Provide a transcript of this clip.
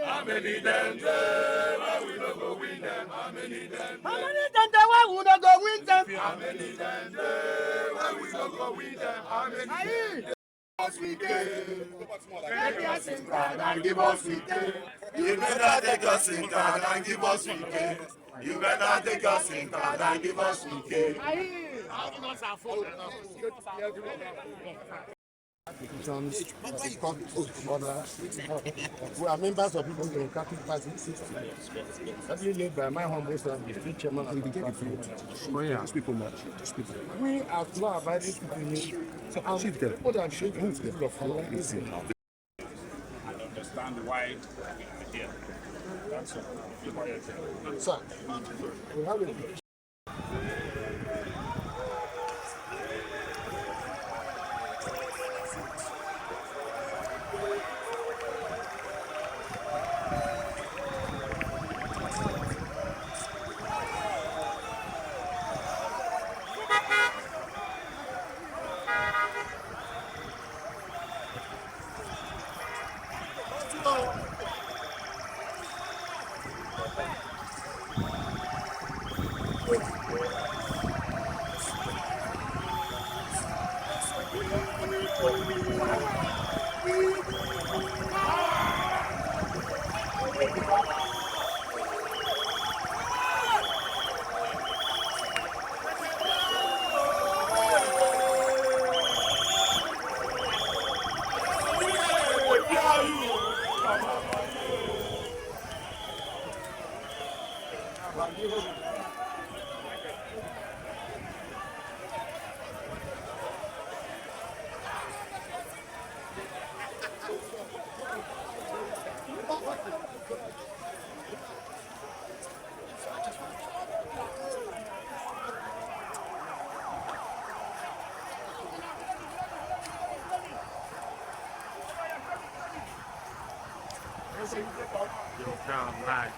How many them there? Why we don't go win them? How many them? How many them there? Why we don't go win them? How many them there? Why we don't go win them? How many? We give. Take us in card and give us we give. You better take us in card and give us we give. You better take us in card and give us we give. We are members of the Democratic Party, heavily led by my humble son, the state chairman of the party. We are law-abiding people, so I'm people that should move people of law. And understand why we're here. That's all. Sir, we have a Yo, Crown, right.